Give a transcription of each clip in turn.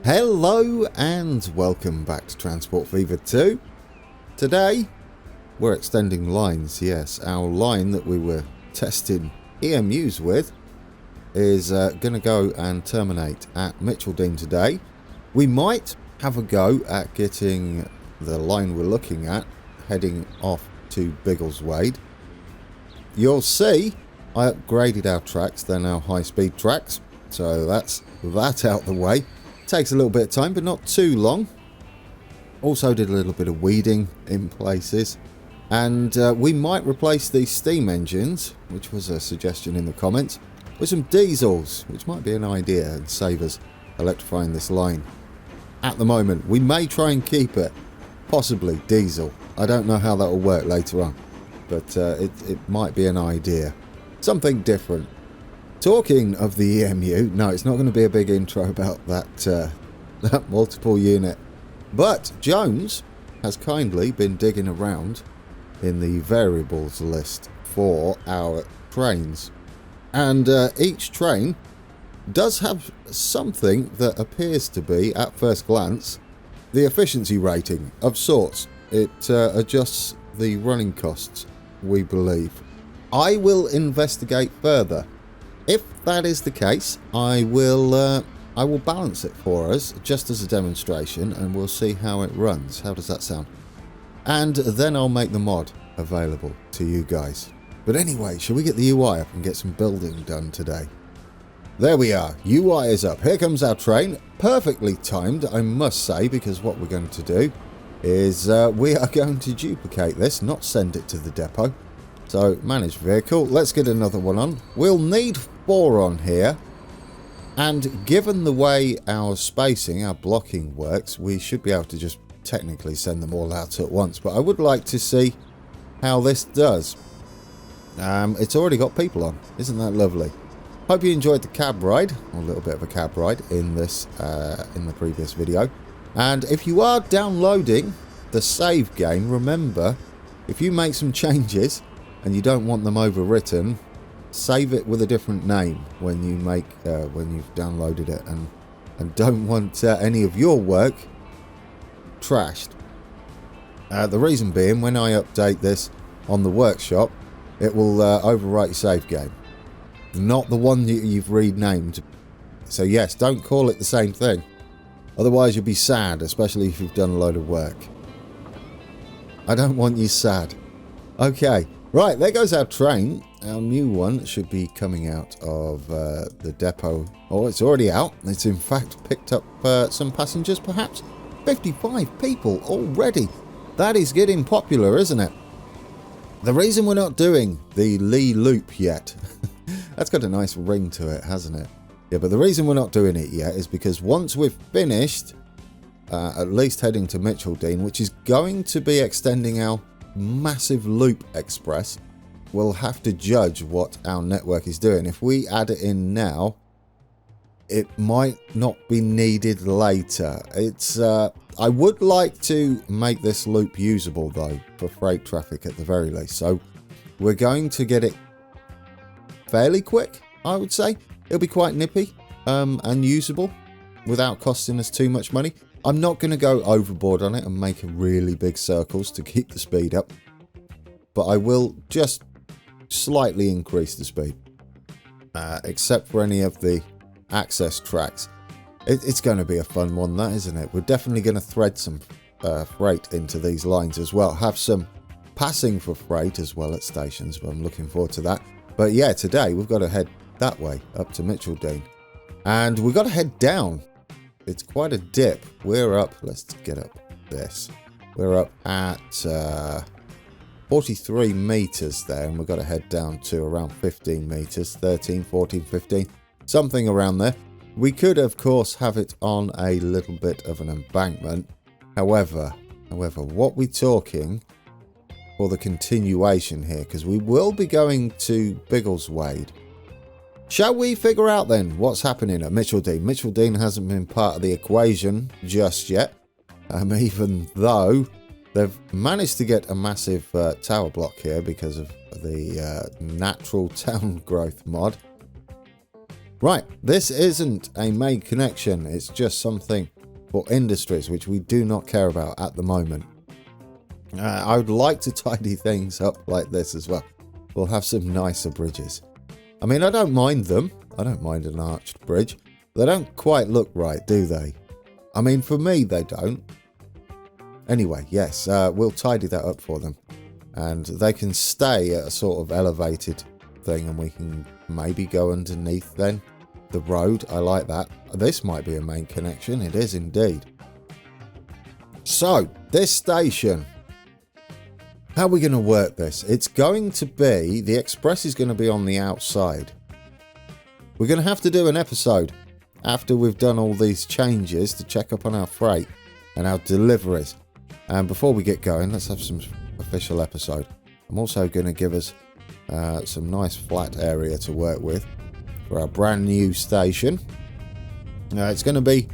Hello and welcome back to Transport Fever 2. Today we're extending lines. Yes, our line that we were testing EMUs with is going to go and terminate at Mitcheldean today. We might have a go at getting the line we're looking at heading off to Biggleswade. You'll see I upgraded our tracks. They're now high-speed tracks, so that's that out the way. Takes a little bit of time, but not too long. Also did a little bit of weeding in places. And we might replace these steam engines, which was a suggestion in the comments, with some diesels, which might be an idea and save us electrifying this line. At the moment, we may try and keep it, possibly diesel. I don't know how that will work later on, but it might be an idea. Something different. Talking of the EMU, no, it's not going to be a big intro about that multiple unit. But Jones has kindly been digging around in the variables list for our trains. And each train does have something that appears to be, at first glance, the efficiency rating of sorts. It adjusts the running costs, we believe. I will investigate further. If that is the case, I will balance it for us, just as a demonstration, and we'll see how it runs. How does that sound? And then I'll make the mod available to you guys. But anyway, shall we get the UI up and get some building done today? There we are. UI is up. Here comes our train. Perfectly timed, I must say, because what we're going to do is we are going to duplicate this, not send it to the depot. So, manage vehicle. Let's get another one on. We'll need 4 on here. And given the way our spacing, our blocking works, we should be able to just technically send them all out at once. But I would like to see how this does. It's already got people on. Isn't that lovely? Hope you enjoyed the cab ride, or a little bit of a cab ride in this, in the previous video. And if you are downloading the save game, remember, if you make some changes and you don't want them overwritten, save it with a different name when you make when you've downloaded it, and don't want any of your work trashed. The reason being, when I update this on the workshop, it will overwrite your save game, not the one you've renamed. So yes, don't call it the same thing, otherwise you'll be sad, especially if you've done a load of work. I don't want you sad. Okay. Right, there goes our train. Our new one should be coming out of the depot. Oh, it's already out. It's in fact picked up some passengers, perhaps. 55 people already. That is getting popular, isn't it? The reason we're not doing the Lee Loop yet, that's got a nice ring to it, hasn't it? Yeah, but the reason we're not doing it yet is because once we've finished, at least heading to Mitcheldean, which is going to be extending our massive loop express, we'll have to judge what our network is doing. If we add it in now, it might not be needed later. It's I would like to make this loop usable though, for freight traffic at the very least, so we're going to get it fairly quick. I would say it'll be quite nippy and usable without costing us too much money. I'm not going to go overboard on it and make really big circles to keep the speed up, but I will just slightly increase the speed, except for any of the access tracks. It's going to be a fun one, that, isn't it? We're definitely going to thread some freight into these lines as well, have some passing for freight as well at stations, but I'm looking forward to that. But yeah, today we've got to head that way up to Mitcheldean, and we've got to head down. It's quite a dip. We're up, let's get up this. We're up at 43 meters there, and we've got to head down to around 15 meters, 13, 14, 15, something around there. We could, of course, have it on a little bit of an embankment. However, what we're talking for the continuation here, because we will be going to Biggleswade. Shall we figure out then what's happening at Mitcheldean? Mitcheldean hasn't been part of the equation just yet, even though they've managed to get a massive tower block here because of the natural town growth mod. Right, this isn't a main connection. It's just something for industries, which we do not care about at the moment. I would like to tidy things up like this as well. We'll have some nicer bridges. I mean, I don't mind them. I don't mind an arched bridge. They don't quite look right, do they? I mean, for me, they don't. Anyway, yes, we'll tidy that up for them. And they can stay at a sort of elevated thing, and we can maybe go underneath then. The road, I like that. This might be a main connection. It is indeed. So, this station. How are we going to work this? It's going to be, the express is going to be on the outside. We're going to have to do an episode after we've done all these changes to check up on our freight and our deliveries. And before we get going, let's have some official episode. I'm also going to give us some nice flat area to work with for our brand new station. It's going to be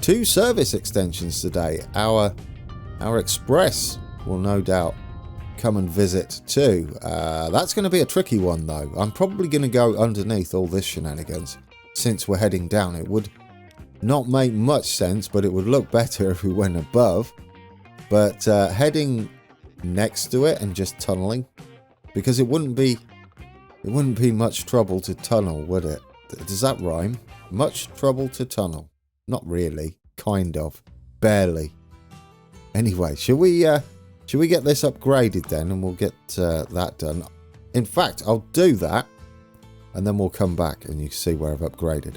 2 service extensions today. Our express will no doubt come and visit too. That's going to be a tricky one though. I'm probably going to go underneath all this shenanigans since we're heading down. It would not make much sense, but it would look better if we went above. But heading next to it and just tunneling, because it wouldn't be much trouble to tunnel, would it? Does that rhyme? Much trouble to tunnel? Not really. Kind of. Barely. Anyway, should we get this upgraded then, and we'll get that done. In fact, I'll do that, and then we'll come back and you can see where I've upgraded.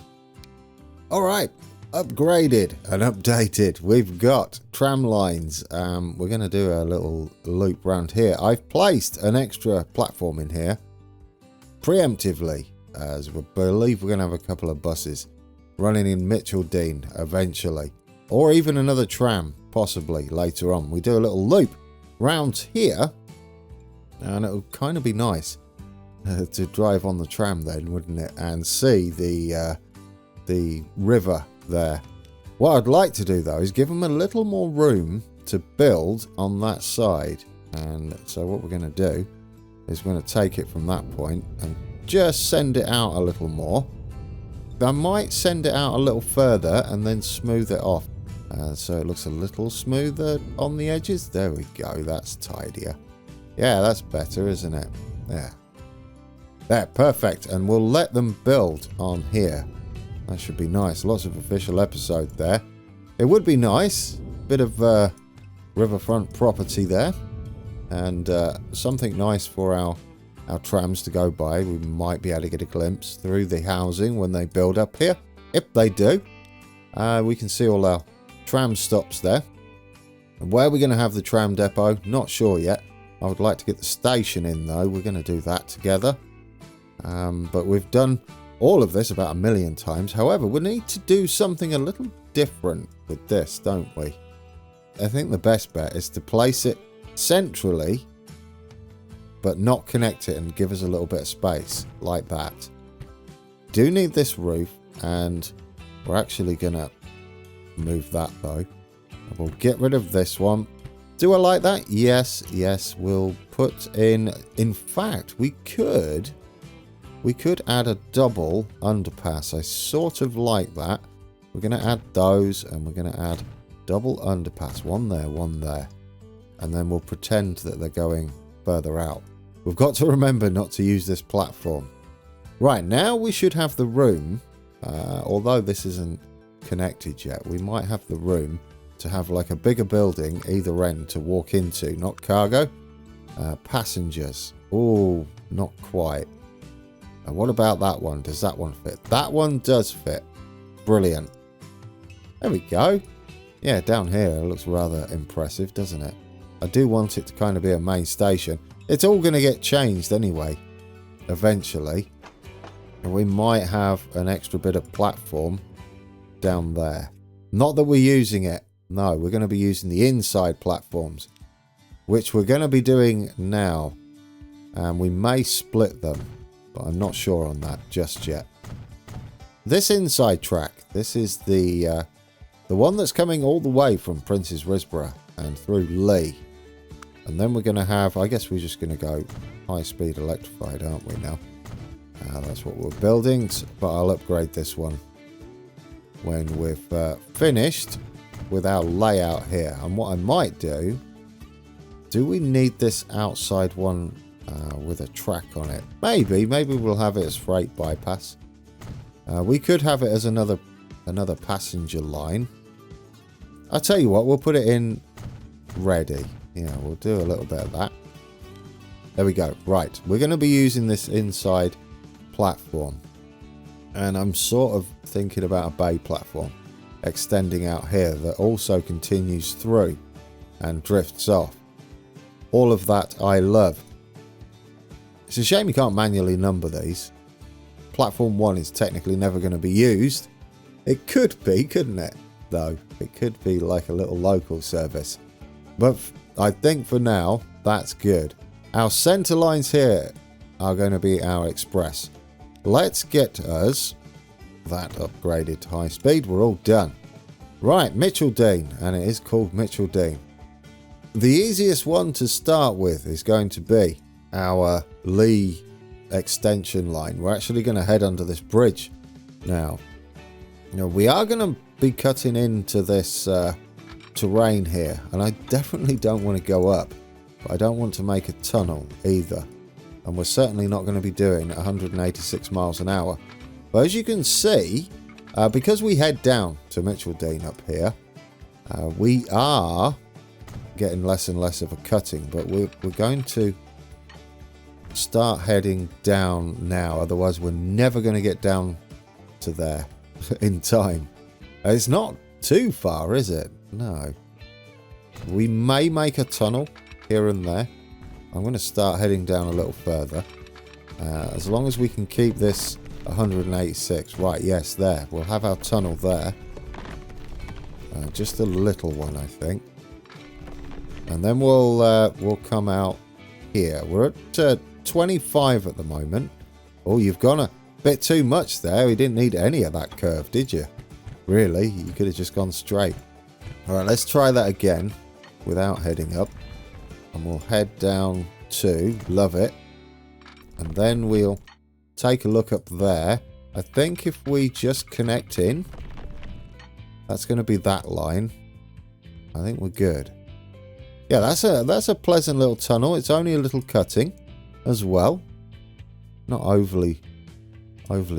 All right, upgraded and updated. We've got tram lines. We're going to do a little loop round here. I've placed an extra platform in here preemptively, as we believe we're going to have a couple of buses running in Mitcheldean eventually, or even another tram possibly later on. We do a little loop round here, and it'll kind of be nice to drive on the tram then, wouldn't it, and see the river there. What I'd like to do though is give them a little more room to build on that side, and so what we're going to do is we're going to take it from that point and just send it out a little more. I might send it out a little further and then smooth it off. So it looks a little smoother on the edges. There we go. That's tidier. Yeah, that's better, isn't it? Yeah. There, perfect. And we'll let them build on here. That should be nice. Lots of official episode there. It would be nice. Bit of riverfront property there. And something nice for our trams to go by. We might be able to get a glimpse through the housing when they build up here. If they do. We can see all our tram stops there. And where we're going to have the tram depot, not sure yet. I would like to get the station in though. We're going to do that together. But we've done all of this about 1 million times. However, we need to do something a little different with this, don't we? I think the best bet is to place it centrally, but not connect it and give us a little bit of space like that. Do need this roof, and we're actually going to move that though. We'll get rid of this one. Do I like that? Yes, we'll put in fact, we could add a double underpass. I sort of like that. We're going to add those, and we're going to add double underpass. One there. And then we'll pretend that they're going further out. We've got to remember not to use this platform. Right, now we should have the room, although this isn't connected yet, we might have the room to have like a bigger building either end to walk into. Not cargo, passengers. Oh, not quite. What about that one? Does that one fit? That one does fit. Brilliant. There we go. Yeah, down here it looks rather impressive, doesn't it? I do want it to kind of be a main station. It's all going to get changed anyway, eventually. And we might have an extra bit of platform down there. Not that we're using it. No, we're going to be using the inside platforms, which we're going to be doing now. And we may split them, but I'm not sure on that just yet. This inside track, this is the one that's coming all the way from Prince's Risborough and through Lee. And then we're going to have, I guess we're just going to go high speed electrified, aren't we now? That's what we're building, but I'll upgrade this one when we've finished with our layout here. And what I might do we need this outside one with a track on it? Maybe we'll have it as freight bypass. We could have it as another passenger line. I'll tell you what, we'll put it in ready. Yeah, we'll do a little bit of that. There we go. Right, we're going to be using this inside platform. And I'm sort of thinking about a bay platform extending out here that also continues through and drifts off. All of that I love. It's a shame you can't manually number these. Platform 1 is technically never going to be used. It could be, couldn't it? Though, it could be like a little local service. But I think for now, that's good. Our centre lines here are going to be our express. Let's get us that upgraded to high speed. We're all done. Right, Mitcheldean, and it is called Mitcheldean. The easiest one to start with is going to be our Lee extension line. We're actually going to head under this bridge now. We are going to be cutting into this terrain here, and I definitely don't want to go up, but I don't want to make a tunnel either, and we're certainly not going to be doing 186 miles an hour. But as you can see, because we head down to Mitcheldean up here, we are getting less and less of a cutting, but we're going to start heading down now, otherwise we're never going to get down to there in time. It's not too far, is it? No. We may make a tunnel here and there. I'm going to start heading down a little further, as long as we can keep this 186. Right, yes, there. We'll have our tunnel there. Just a little one, I think. And then we'll come out here. We're at 25 at the moment. Oh, you've gone a bit too much there. We didn't need any of that curve, did you? Really? You could have just gone straight. All right, let's try that again without heading up. And we'll head down to, love it. And then we'll take a look up there. I think if we just connect in, that's going to be that line. I think we're good. Yeah, that's a pleasant little tunnel. It's only a little cutting as well. Not overly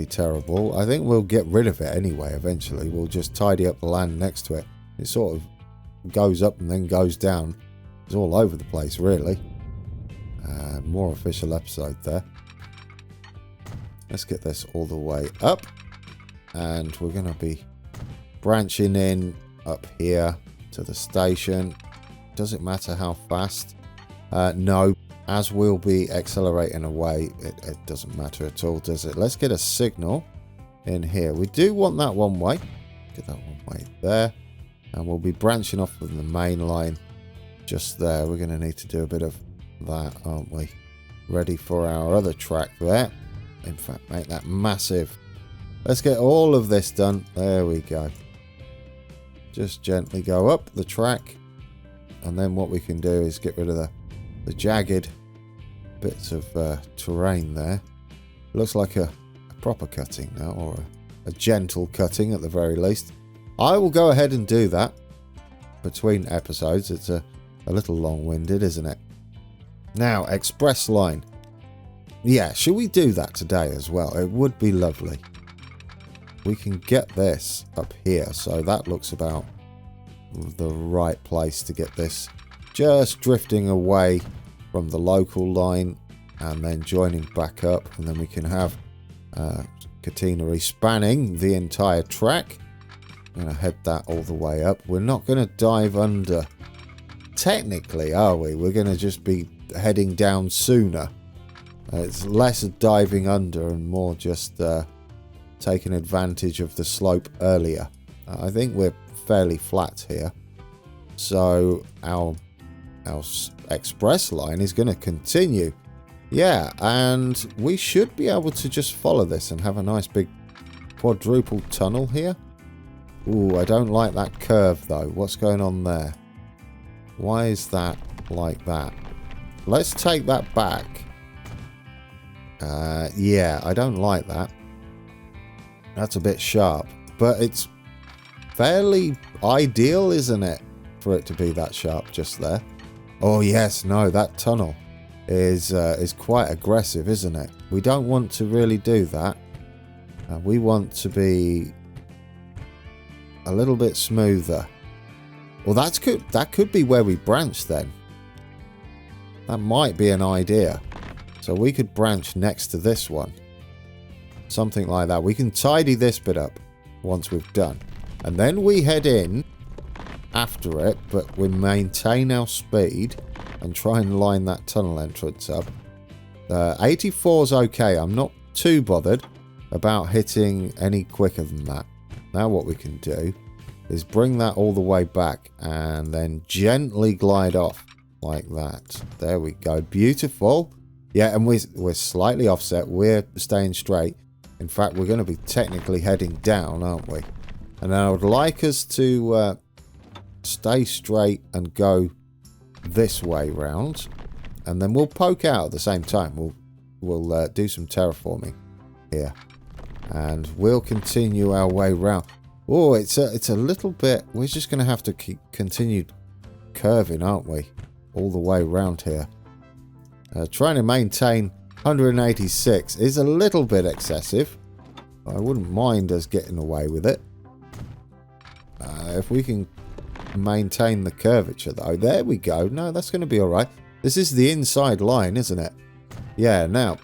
terrible. I think we'll get rid of it anyway eventually. We'll just tidy up the land next to it. It sort of goes up and then goes down. It's all over the place, really. More official episode there. Let's get this all the way up. And we're going to be branching in up here to the station. Does it matter how fast? No. As we'll be accelerating away, it doesn't matter at all, does it? Let's get a signal in here. We do want that one way. Get that one way there. And we'll be branching off from the main line just there. We're going to need to do a bit of that, aren't we? Ready for our other track there. In fact, make that massive. Let's get all of this done. There we go. Just gently go up the track. And then what we can do is get rid of the jagged bits of terrain there. Looks like a proper cutting now, or a gentle cutting at the very least. I will go ahead and do that between episodes. It's a little long-winded, isn't it? Now, express line. Yeah, should we do that today as well? It would be lovely. We can get this up here, so that looks about the right place to get this just drifting away from the local line and then joining back up, and then we can have catenary spanning the entire track. I'm going to head that all the way up. We're not going to dive under technically, are we? We're going to just be heading down sooner. It's less diving under and more just taking advantage of the slope earlier. I think we're fairly flat here, so our express line is going to continue. Yeah, and we should be able to just follow this and have a nice big quadruple tunnel here. Ooh, I don't like that curve though. What's going on there? Why is that like that? Let's take that back Yeah, I don't like that. That's a bit sharp. But it's fairly ideal, isn't it? For it to be that sharp just there. Oh, yes. No, that tunnel is quite aggressive, isn't it? We don't want to really do that. We want to be a little bit smoother. Well, that could be where we branch then. That might be an idea. So we could branch next to this one. Something like that. We can tidy this bit up once we've done. And then we head in after it, but we maintain our speed and try and line that tunnel entrance up. 84 is okay. I'm not too bothered about hitting any quicker than that. Now what we can do is bring that all the way back and then gently glide off like that. There we go. Beautiful. Yeah, and we're slightly offset. We're staying straight. In fact, we're going to be technically heading down, aren't we? And I would like us to stay straight and go this way round. And then we'll poke out at the same time. We'll do some terraforming here. And we'll continue our way round. Oh, it's a little bit... We're just going to have to keep continue curving, aren't we? All the way round here. Trying to maintain 186 is a little bit excessive. I wouldn't mind us getting away with it. If we can maintain the curvature, though. There we go. No, that's going to be alright. This is the inside line, isn't it? Yeah, now,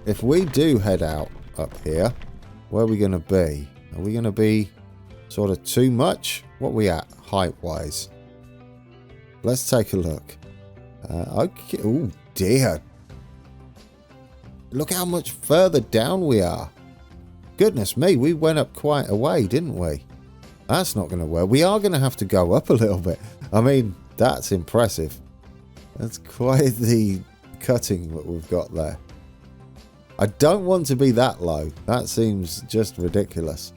if we do head out up here, where are we going to be? Are we going to be sort of too much? What are we at, height-wise? Let's take a look. Okay. Oh, dear. Look how much further down we are. Goodness me, we went up quite a way, didn't we? That's not going to work. We are going to have to go up a little bit. I mean, that's impressive. That's quite the cutting that we've got there. I don't want to be that low. That seems just ridiculous.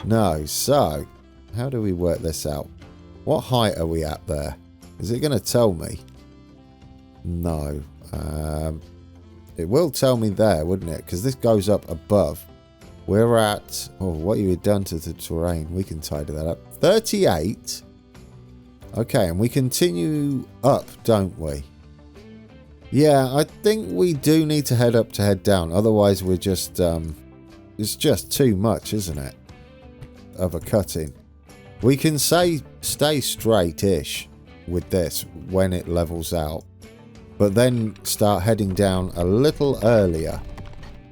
No, so how do we work this out? What height are we at there? Is it going to tell me? No. It will tell me there, wouldn't it? Because this goes up above. We're at... Oh, what you had done to the terrain. We can tidy that up. 38. Okay, and we continue up, don't we? Yeah, I think we do need to head up to head down. Otherwise, we're just... it's just too much, isn't it? Of a cutting. We can say stay straight-ish with this when it levels out. But then start heading down a little earlier.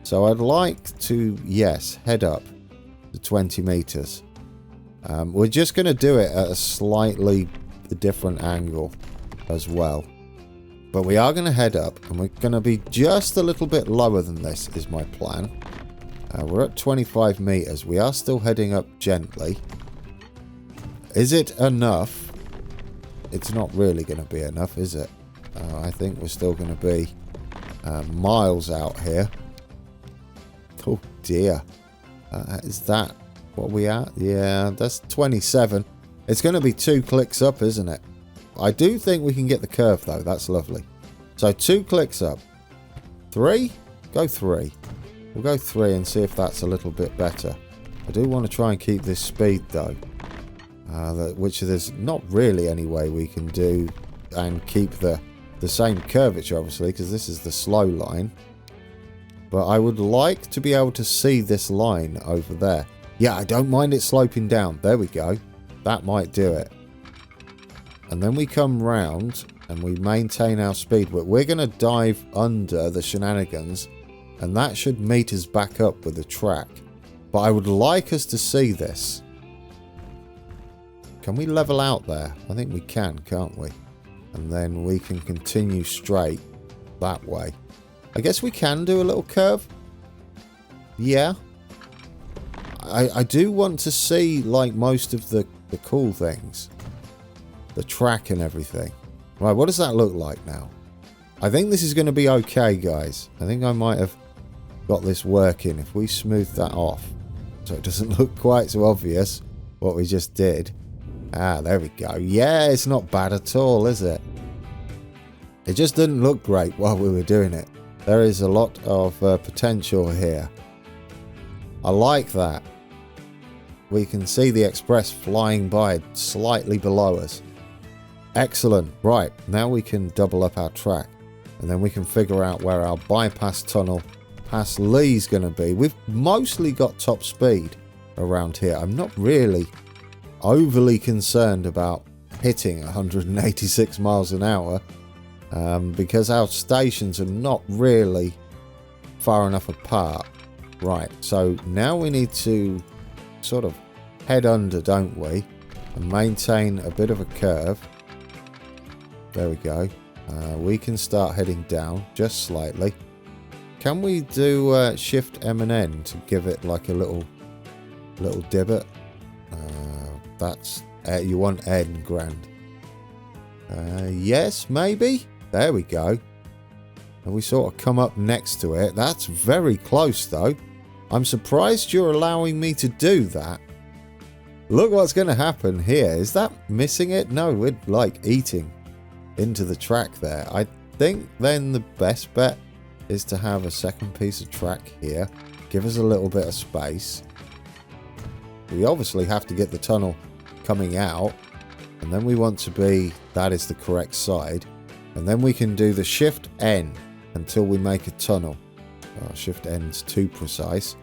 So I'd like to, yes, head up to 20 meters. We're just going to do it at a slightly different angle as well. But we are going to head up, and we're going to be just a little bit lower than this is my plan. We're at 25 meters. We are still heading up gently. Is it enough? It's not really going to be enough, is it? I think we're still going to be miles out here. Oh dear. Is that what we at? Yeah, that's 27. It's going to be 2 clicks up, isn't it? I do think we can get the curve, though. That's lovely. So 2 clicks up. 3? Go 3. We'll go 3 and see if that's a little bit better. I do want to try and keep this speed, though. Which there's not really any way we can do and keep the same curvature, obviously, because this is the slow line. But I would like to be able to see this line over there. Yeah, I don't mind it sloping down. There we go. That might do it. And then we come round and we maintain our speed. But we're going to dive under the shenanigans. And that should meet us back up with the track. But I would like us to see this. Can we level out there? I think we can, can't we? And then we can continue straight that way. I guess we can do a little curve. Yeah. I do want to see, like, most of the cool things. The track and everything. Right, what does that look like now? I think this is going to be okay, guys. I think I might have got this working. If we smooth that off, so it doesn't look quite so obvious what we just did. Ah, there we go. Yeah, it's not bad at all, is it? It just didn't look great while we were doing it. There is a lot of potential here. I like that. We can see the express flying by slightly below us. Excellent. Right, now we can double up our track. And then we can figure out where our bypass tunnel past Lee's going to be. We've mostly got top speed around here. I'm not really overly concerned about hitting 186 miles an hour because our stations are not really far enough apart. Right, so now we need to sort of head under, don't we? And maintain a bit of a curve. There we go. We can start heading down just slightly. Can we do Shift M and N to give it like a little divot? That's you want N, grand. Yes, maybe. There we go. And we sort of come up next to it. That's very close though. I'm surprised you're allowing me to do that. Look what's going to happen here. Is that missing it? No, we're like eating into the track there. I think then the best bet is to have a second piece of track here. Give us a little bit of space. We obviously have to get the tunnel coming out. And then we want to be, that is the correct side. And then we can do the Shift N until we make a tunnel. Oh, Shift N's too precise.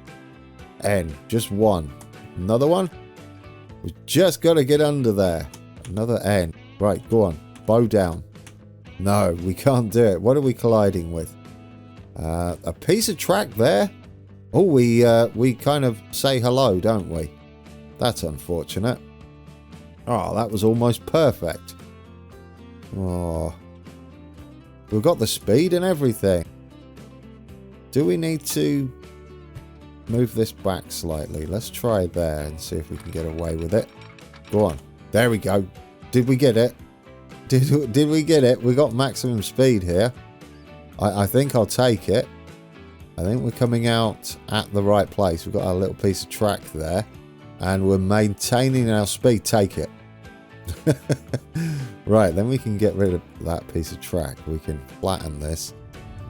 N, just one. Another one. We just got to get under there. Another N. Right, go on. Bow down. No, we can't do it. What are we colliding with? A piece of track there. Oh, we kind of say hello, don't we? That's unfortunate. Oh, that was almost perfect. Oh, we've got the speed and everything. Do we need to move this back slightly? Let's try there and see if we can get away with it. Go on. There we go. Did we get it? Did we get it? We got maximum speed here. I think I'll take it. I think we're coming out at the right place. We've got our little piece of track there. And we're maintaining our speed. Take it. Right, then we can get rid of that piece of track. We can flatten this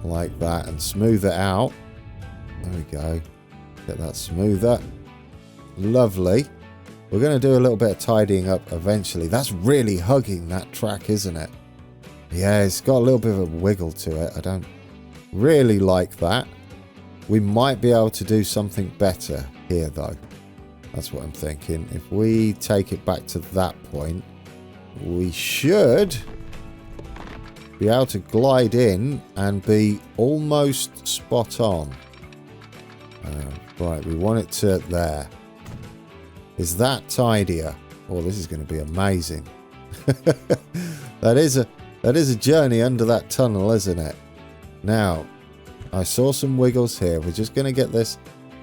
like that and smooth it out. There we go. Get that smoother. Lovely. We're going to do a little bit of tidying up eventually. That's really hugging that track, isn't it? Yeah, it's got a little bit of a wiggle to it. I don't really like that. We might be able to do something better here, though. That's what I'm thinking. If we take it back to that point, we should be able to glide in and be almost spot on. Right, we want it to there. Is that tidier? Oh, this is going to be amazing. That is a journey under that tunnel, isn't it? Now, I saw some wiggles here. We're just going to get this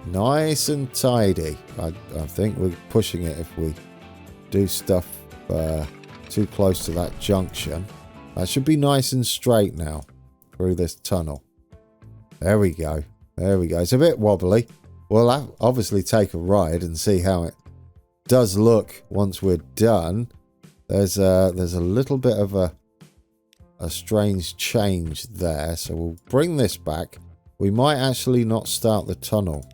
nice and tidy. I think we're pushing it if we do stuff too close to that junction. That should be nice and straight now through this tunnel. There we go. There we go. It's a bit wobbly. We'll obviously take a ride and see how it does look once we're done. There's a little bit of a strange change there, so we'll bring this back. We might actually not start the tunnel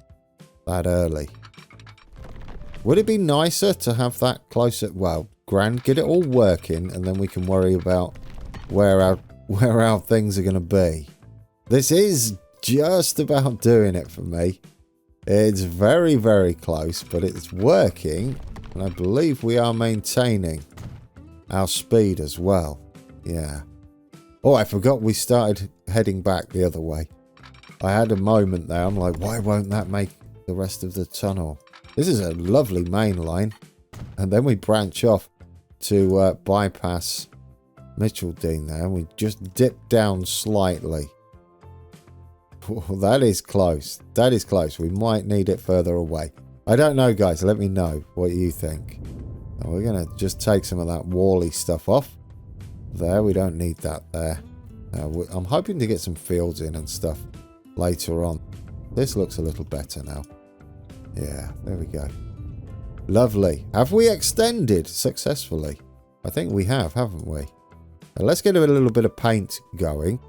that early. Would it be nicer to have that closer? Well, grand, get it all working, and then we can worry about where our things are going to be. This is just about doing it for me. It's very, very close, but it's working, and I believe we are maintaining our speed as well. Yeah. Oh, I forgot we started heading back the other way. I had a moment there. I'm like, why won't that make the rest of the tunnel? This is a lovely main line. And then we branch off to bypass Mitcheldean there. And we just dip down slightly. Oh, that is close. That is close. We might need it further away. I don't know, guys. Let me know what you think. And we're going to just take some of that wally stuff off. There, we don't need that there. I'm hoping to get some fields in and stuff later on. This looks a little better now. Yeah, there we go. Lovely. Have we extended successfully? I think we have, haven't we? Now let's get a little bit of paint going.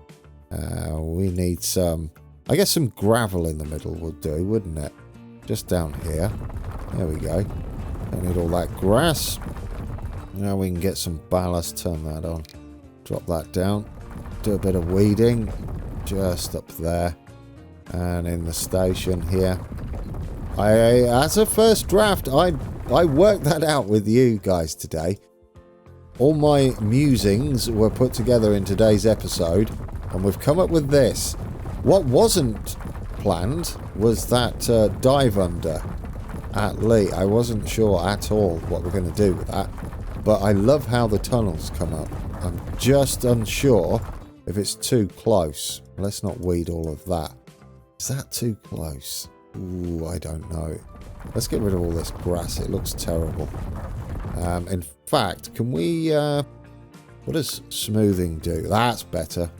We need some... I guess some gravel in the middle would do, wouldn't it? Just down here. There we go. Don't need all that grass. Now we can get some ballast. Turn that on. Drop that down. Do a bit of weeding. Just up there. And in the station here. As a first draft, I worked that out with you guys today. All my musings were put together in today's episode. And we've come up with this. What wasn't planned was that dive under at Lee. I wasn't sure at all what we're going to do with that. But I love how the tunnels come up. I'm just unsure if it's too close. Let's not weed all of that. Is that too close? Ooh, I don't know. Let's get rid of all this grass. It looks terrible. In fact, can we... what does smoothing do? That's better.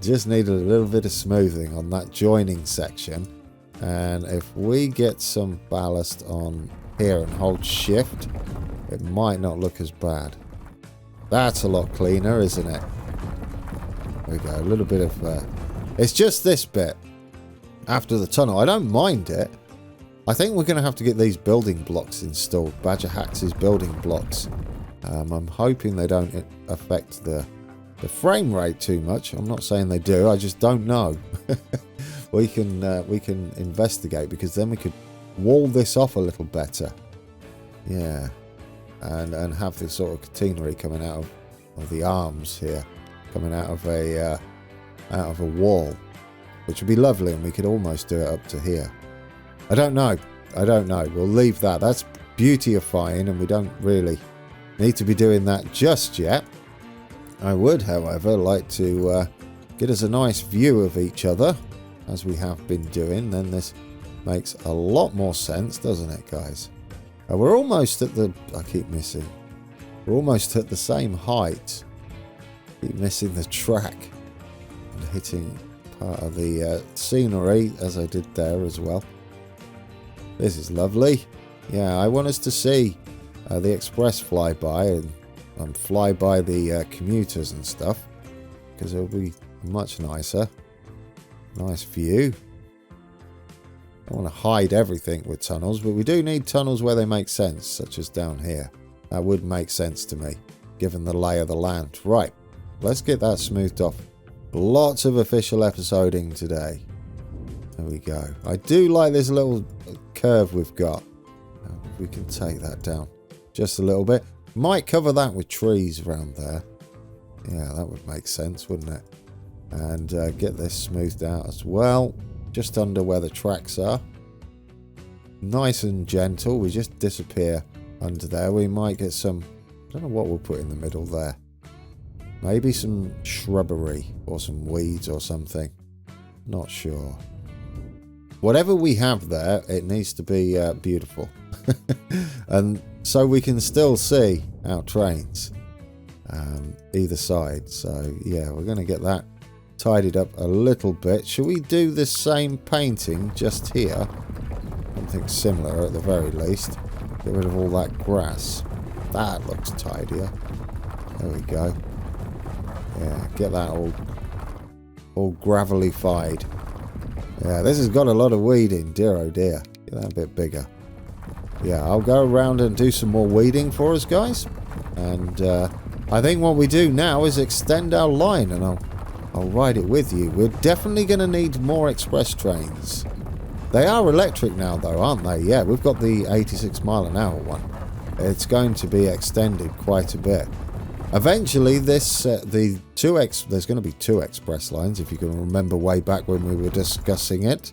Just needed a little bit of smoothing on that joining section. And if we get some ballast on here and hold shift, it might not look as bad. That's a lot cleaner, isn't it? There we go. A little bit of... it's just this bit after the tunnel. I don't mind it. I think we're going to have to get these building blocks installed. Badger Hax's building blocks. I'm hoping they don't affect the frame rate too much. I'm not saying they do. I just don't know. we can investigate, because then we could wall this off a little better. Yeah. And have this sort of catenary coming out of the arms here, coming out of a wall, which would be lovely, and we could almost do it up to here. I don't know. We'll leave that. That's beautifying, and we don't really need to be doing that just yet. I would, however, like to get us a nice view of each other, as we have been doing. Then this makes a lot more sense, doesn't it, guys? We're almost at the... I keep missing. We're almost at the same height. Keep missing the track. And hitting part of the scenery, as I did there as well. This is lovely. Yeah, I want us to see the express fly by and fly by the commuters and stuff, because it'll be much nicer. Nice view. I don't want to hide everything with tunnels, but we do need tunnels where they make sense, such as down here. That would make sense to me, given the lay of the land. Right, let's get that smoothed off. Lots of official episoding today. There we go. I do like this little curve we've got. We can take that down just a little bit. Might cover that with trees around there. Yeah, that would make sense, wouldn't it? And get this smoothed out as well. Just under where the tracks are. Nice and gentle. We just disappear under there. We might get some... I don't know what we'll put in the middle there. Maybe some shrubbery or some weeds or something. Not sure. Whatever we have there, it needs to be beautiful. And so we can still see our trains either side. So yeah, we're going to get that tidied up a little bit. Shall we do the same painting just here? Something similar at the very least. Get rid of all that grass. That looks tidier. There we go. Yeah, get that all gravelly-fied. Yeah, this has got a lot of weeding. Dear oh dear. Get that a bit bigger. Yeah, I'll go around and do some more weeding for us, guys. And I think what we do now is extend our line, and I'll ride it with you. We're definitely going to need more express trains. They are electric now, though, aren't they? Yeah, we've got the 86 mile an hour one. It's going to be extended quite a bit. Eventually, there's going to be two express lines, if you can remember way back when we were discussing it.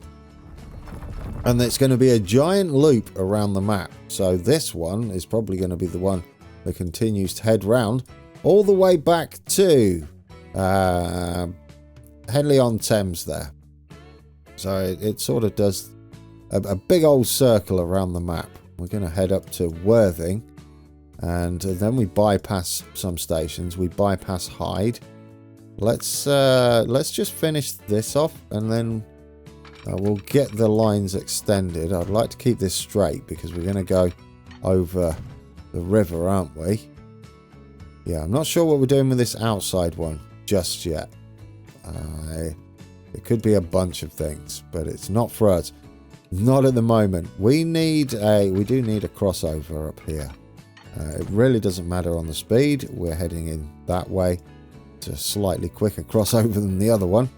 And it's going to be a giant loop around the map. So this one is probably going to be the one that continues to head round all the way back to Henley-on-Thames there. So it sort of does a big old circle around the map. We're going to head up to Worthing. And then we bypass some stations. We bypass Hyde. Let's just finish this off, and then we'll get the lines extended. I'd like to keep this straight because we're going to go over the river, aren't we? Yeah, I'm not sure what we're doing with this outside one. just yet. It could be a bunch of things, but it's not for us. Not at the moment. We do need a crossover up here. It really doesn't matter on the speed. We're heading in that way. It's a slightly quicker crossover than the other one.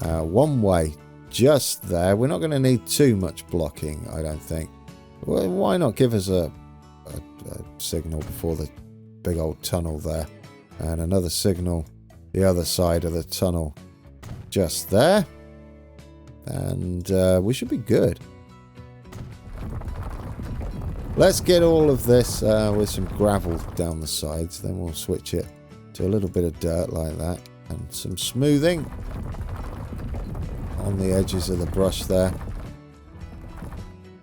One way, just there. We're not going to need too much blocking, I don't think. Well, why not give us a signal before the big old tunnel there, and another signal the other side of the tunnel just there, and we should be good. Let's get all of this with some gravel down the sides, then we'll switch it to a little bit of dirt like that, and some smoothing on the edges of the brush there.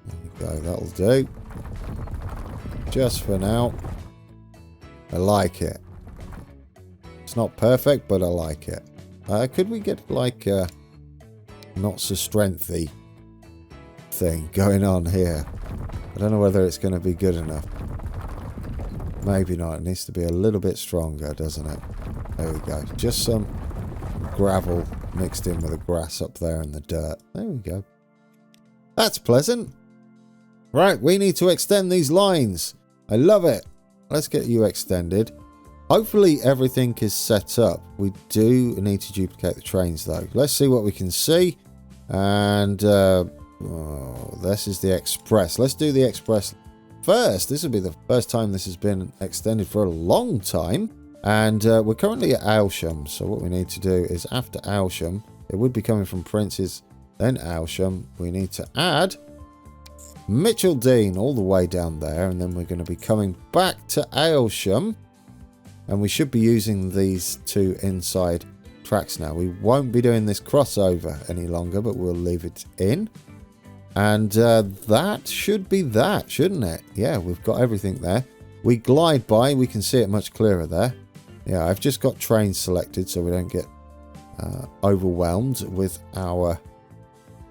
There we go, that'll do. Just for now. I like it. It's not perfect, but I like it. Could we get like a not so strengthy thing going on here? I don't know whether it's going to be good enough. Maybe not. It needs to be a little bit stronger, doesn't it? There we go. Just some gravel mixed in with the grass up there and the dirt. There we go. That's pleasant. Right, we need to extend these lines. I love it. Let's get you extended. Hopefully everything is set up. We do need to duplicate the trains though. Let's see what we can see. And this is the express. Let's do the express first. This will be the first time this has been extended for a long time. And we're currently at Aylsham. So what we need to do is after Aylsham, it would be coming from Prince's, then Aylsham. We need to add Mitcheldean all the way down there. And then we're going to be coming back to Aylsham. And we should be using these two inside tracks now. We won't be doing this crossover any longer, but we'll leave it in. And that should be that, shouldn't it? Yeah, we've got everything there. We glide by, we can see it much clearer there. Yeah, I've just got trains selected so we don't get overwhelmed with our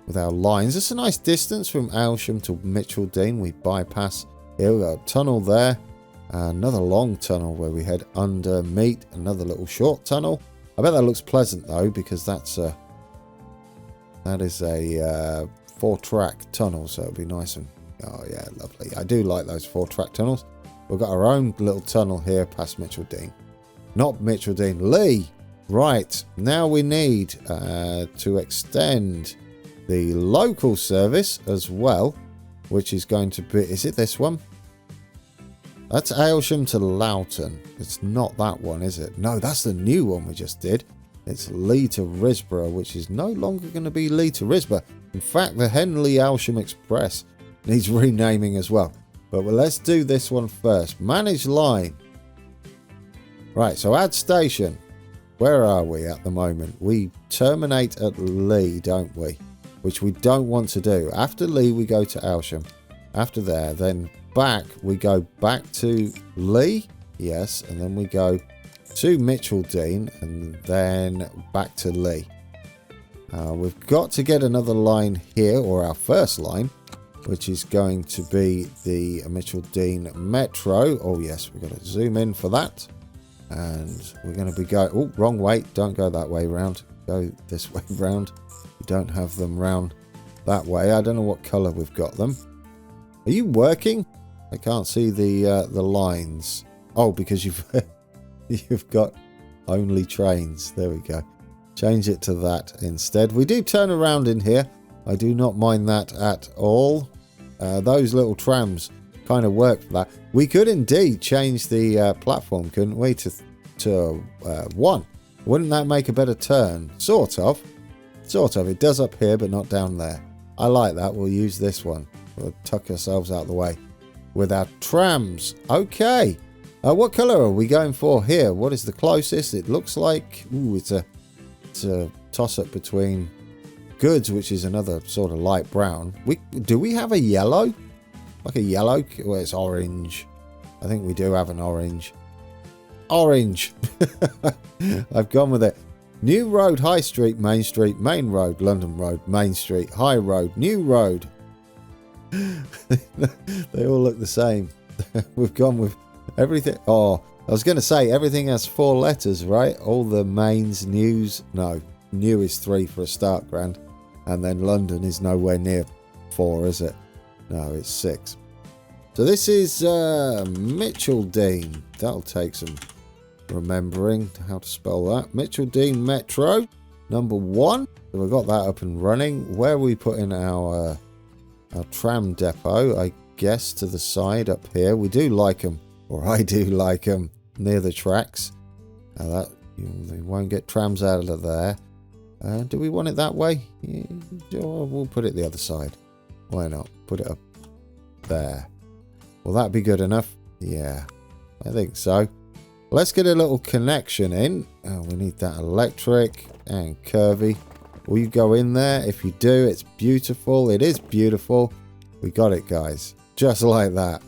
lines. It's a nice distance from Aylsham to Mitcheldean. We bypass here, we've got a tunnel there. Another long tunnel where we head under Meat. Another little short tunnel. I bet that looks pleasant though, because that is a 4-track tunnel, so it'll be nice and oh yeah, lovely. I do like those 4-track tunnels. We've got our own little tunnel here past Mitcheldean. Not Mitcheldean, Lee. Right, now we need to extend the local service as well, which is going to be, is it this one? That's Aylsham to Loughton. It's not that one, is it? No, that's the new one we just did. It's Lee to Risborough, which is no longer going to be Lee to Risborough. In fact, the Henley Aylsham Express needs renaming as well. But let's do this one first. Manage line. Right, so add station. Where are we at the moment? We terminate at Lee, don't we? Which we don't want to do. After Lee, we go to Aylsham. After there, then back, we go back to Lee. Yes, and then we go to Mitcheldean and then back to Lee. We've got to get another line here, or our first line, which is going to be the Mitcheldean Metro. Oh yes, we've got to zoom in for that. And we're going to be going, oh, wrong way. Don't go that way round. Go this way round. We don't have them round that way. I don't know what colour we've got them. Are you working? I can't see the lines. Oh, because you've got only trains. There we go. Change it to that instead. We do turn around in here. I do not mind that at all. Those little trams kind of work for that. We could indeed change the platform, couldn't we, to 1. Wouldn't that make a better turn? Sort of. Sort of. It does up here, but not down there. I like that. We'll use this one. We'll tuck ourselves out the way with our trams. Okay. What colour are we going for here? What is the closest? It looks like, ooh, it's a toss-up between goods, which is another sort of light brown. Do we have a yellow? Like a yellow? Well, it's orange. I think we do have an orange. Orange. I've gone with it. New road, High Street, Main Street, Main Road, London Road, Main Street, High Road, New Road. They all look the same. We've gone with everything. Oh, I was going to say, everything has 4 letters, right? All the mains, news. No, new is 3 for a start, Grand. And then London is nowhere near 4, is it? No, it's 6. So this is Mitcheldean. That'll take some remembering how to spell that. Mitcheldean Metro, number 1. So we've got that up and running. Where are we putting our tram depot? I guess to the side up here. We do like them, or I do like them, near the tracks. Now that they won't get trams out of there. Do we want it that way? Yeah, we'll put it the other side. Why not? Put it up there. Will that be good enough? Yeah, I think so. Let's get a little connection in. Oh, we need that electric and curvy. Will you go in there? If you do, it's beautiful. It is beautiful. We got it, guys. Just like that.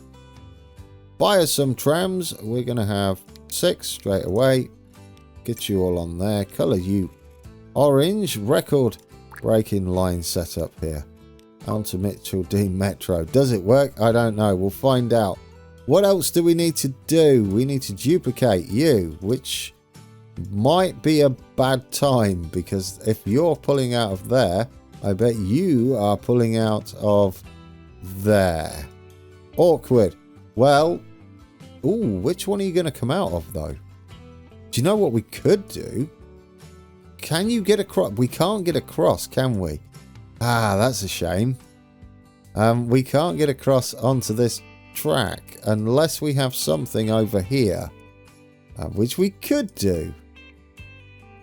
Buy us some trams. We're going to have 6 straight away. Get you all on there. Colour you orange. Record breaking line set up here. Onto Mitcheldean Metro. Does it work? I don't know. We'll find out. What else do we need to do? We need to duplicate you, which might be a bad time, because if you're pulling out of there, I bet you are pulling out of there. Awkward. Well, ooh, which one are you going to come out of, though? Do you know what we could do? Can you get across? We can't get across, can we? Ah, that's a shame. We can't get across onto this track unless we have something over here, which we could do.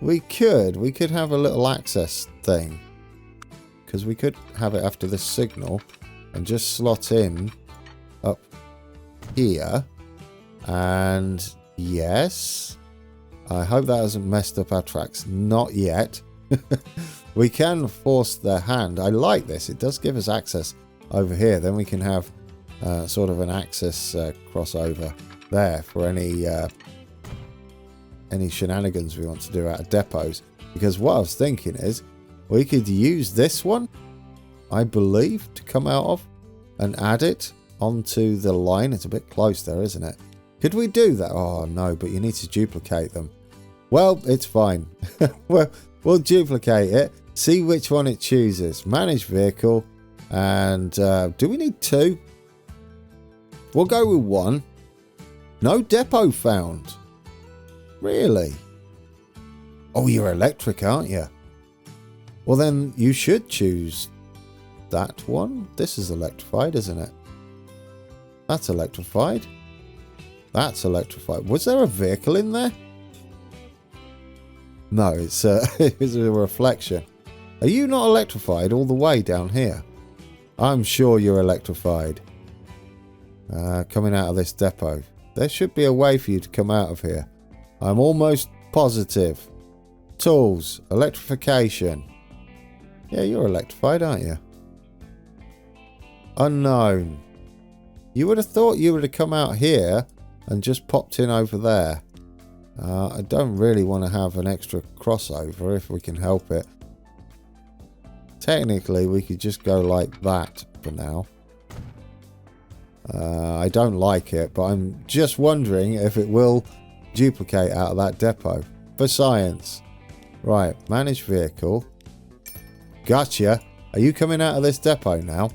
We could have a little access thing, because we could have it after this signal and just slot in up here. And yes, I hope that hasn't messed up our tracks. Not yet. We can force their hand. I like this. It does give us access over here. Then we can have sort of an access crossover there for any shenanigans we want to do out of depots. Because what I was thinking is we could use this one, I believe, to come out of and add it onto the line. It's a bit close there, isn't it? Could we do that? Oh, no, but you need to duplicate them. Well, it's fine. We'll duplicate it. See which one it chooses. Manage vehicle. And do we need 2? We'll go with 1. No depot found. Really? Oh, you're electric, aren't you? Well, then you should choose that one. This is electrified, isn't it? That's electrified. That's electrified. Was there a vehicle in there? No, it's it's a reflection. Are you not electrified all the way down here? I'm sure you're electrified. Coming out of this depot. There should be a way for you to come out of here. I'm almost positive. Tools. Electrification. Yeah, you're electrified, aren't you? Unknown. You would have thought you would have come out here and just popped in over there. I don't really want to have an extra crossover if we can help it. Technically, we could just go like that for now. I don't like it, but I'm just wondering if it will duplicate out of that depot. For science. Right, manage vehicle. Gotcha. Are you coming out of this depot now?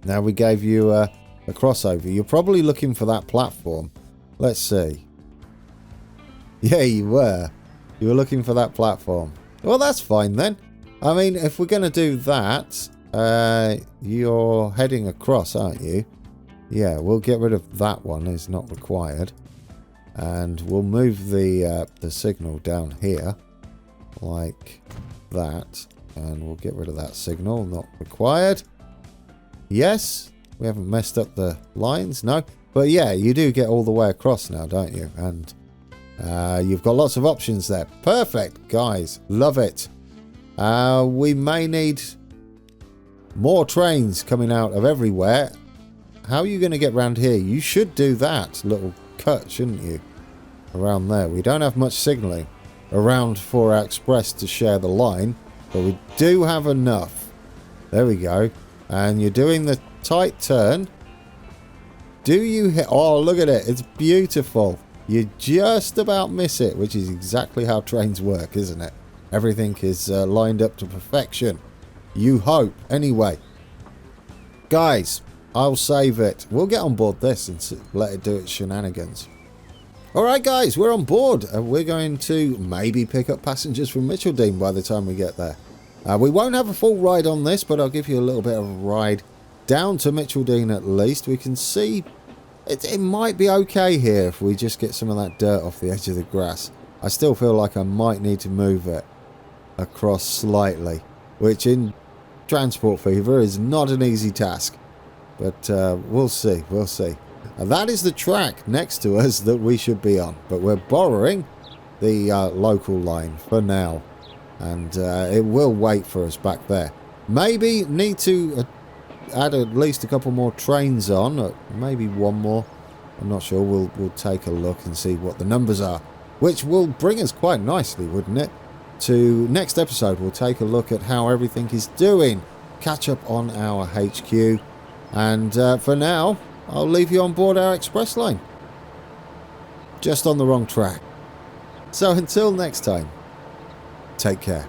Now we gave you a crossover. You're probably looking for that platform. Let's see. Yeah, you were. You were looking for that platform. Well, that's fine then. I mean, if we're going to do that, you're heading across, aren't you? Yeah, we'll get rid of that one. It's not required. And we'll move the signal down here. Like that. And we'll get rid of that signal. Not required. Yes. We haven't messed up the lines. No. But yeah, you do get all the way across now, don't you? And you've got lots of options there. Perfect, guys. Love it. We may need more trains coming out of everywhere. How are you going to get round here? You should do that little cut, shouldn't you? Around there. We don't have much signalling around for our express to share the line, but we do have enough. There we go. And you're doing the tight turn. Do you hit? Oh, look at it. It's beautiful. you just about miss it, which is exactly how trains work, isn't it? Everything is lined up to perfection. You hope. Anyway, guys, I'll save it. We'll get on board this and let it do its shenanigans. Alright guys, we're on board. We're going to maybe pick up passengers from Micheldean by the time we get there. We won't have a full ride on this, but I'll give you a little bit of a ride down to Micheldean at least. We can see it might be okay here if we just get some of that dirt off the edge of the grass. I still feel like I might need to move it across slightly, which in Transport Fever is not an easy task. But we'll see, we'll see. That is the track next to us that we should be on, but we're borrowing the local line for now, and it will wait for us back there. Maybe need to add at least a couple more trains on, maybe one more. I'm not sure. We'll take a look and see what the numbers are, which will bring us quite nicely, wouldn't it? To next episode, we'll take a look at how everything is doing, catch up on our HQ, and for now, I'll leave you on board our express line. Just on the wrong track. So until next time, take care.